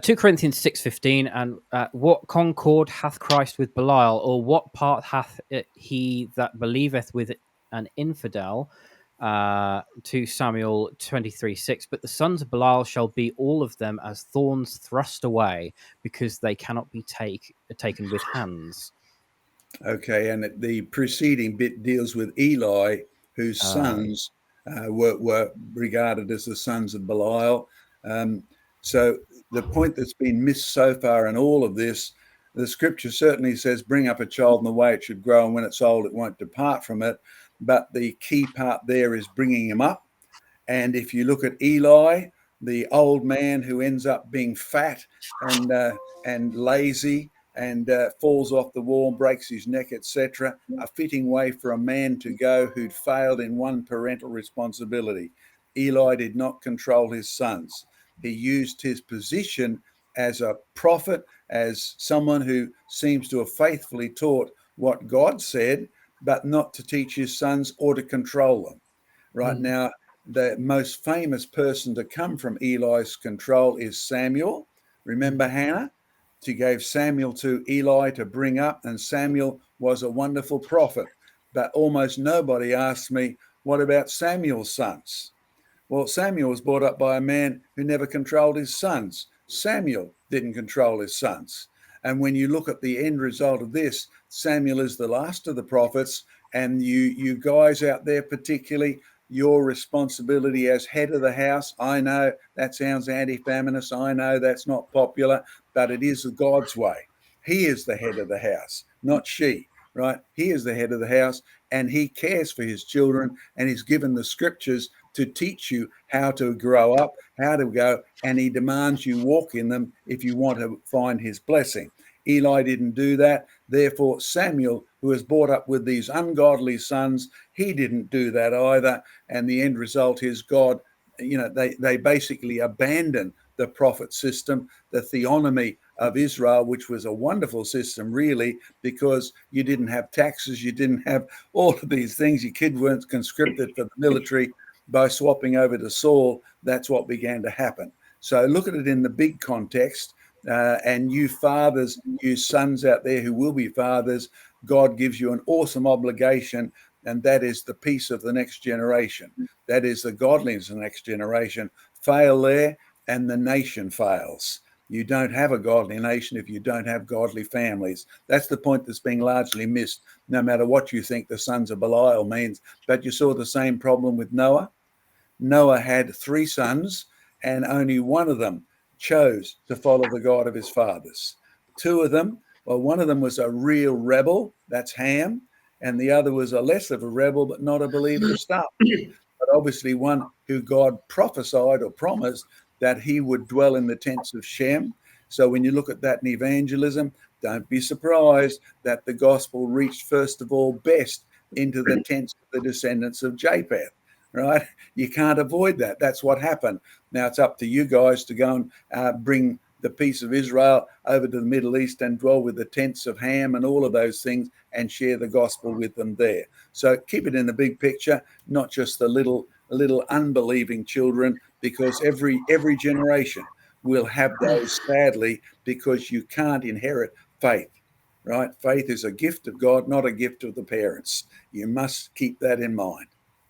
2 Corinthians 6:15, and what concord hath Christ with Belial, or what part hath he that believeth with an infidel? 2 Samuel 23:6. But the sons of Belial shall be all of them as thorns thrust away, because they cannot be taken with hands. Okay, and the preceding bit deals with Eli, whose sons were regarded as the sons of Belial. So the point that's been missed so far in all of this, the scripture certainly says, bring up a child in the way it should grow, and when it's old, it won't depart from it. But the key part there is bringing him up. And if you look at Eli, the old man who ends up being fat and lazy and falls off the wall, breaks his neck, etc., a fitting way for a man to go who'd failed in one parental responsibility. Eli did not control his sons. He used his position as a prophet, as someone who seems to have faithfully taught what God said, but not to teach his sons or to control them. Right now, the most famous person to come from Eli's control is Samuel. Remember Hannah? She gave Samuel to Eli to bring up, and Samuel was a wonderful prophet. But almost nobody asked me, what about Samuel's sons? Well, Samuel was brought up by a man who never controlled his sons. Samuel didn't control his sons. And when you look at the end result of this, Samuel is the last of the prophets, and you guys out there particularly, your responsibility as head of the house. I know that sounds anti-feminist. I know that's not popular, but it is God's way. He is the head of the house, not she, right? He is the head of the house, and he cares for his children, and he's given the scriptures to teach you how to grow up, how to go, and he demands you walk in them if you want to find his blessing. Eli didn't do that. Therefore, Samuel, who was brought up with these ungodly sons, he didn't do that either. And the end result is God, they basically abandoned the prophet system, the theonomy of Israel, which was a wonderful system, really, because you didn't have taxes, you didn't have all of these things. Your kid weren't conscripted for the military. By swapping over to Saul, that's what began to happen. So look at it in the big context. And you fathers, you sons out there who will be fathers, God gives you an awesome obligation, and that is the peace of the next generation. That is the godliness of the next generation. Fail there, and the nation fails. You don't have a godly nation if you don't have godly families. That's the point that's being largely missed, no matter what you think the sons of Belial means. But you saw the same problem with Noah. Noah had 3 sons, and only one of them chose to follow the God of his fathers. 2 of them, well, one of them was a real rebel, that's Ham, and the other was a less of a rebel, but not a believer to start with. But obviously one who God prophesied or promised that he would dwell in the tents of Shem. So when you look at that in evangelism, don't be surprised that the gospel reached first of all best into the tents of the descendants of Japheth. Right? You can't avoid that. That's what happened. Now it's up to you guys to go and bring the peace of Israel over to the Middle East and dwell with the tents of Ham and all of those things and share the gospel with them there. So keep it in the big picture, not just the little unbelieving children, because every generation will have those, sadly, because you can't inherit faith. Right? Faith is a gift of God, not a gift of the parents. You must keep that in mind.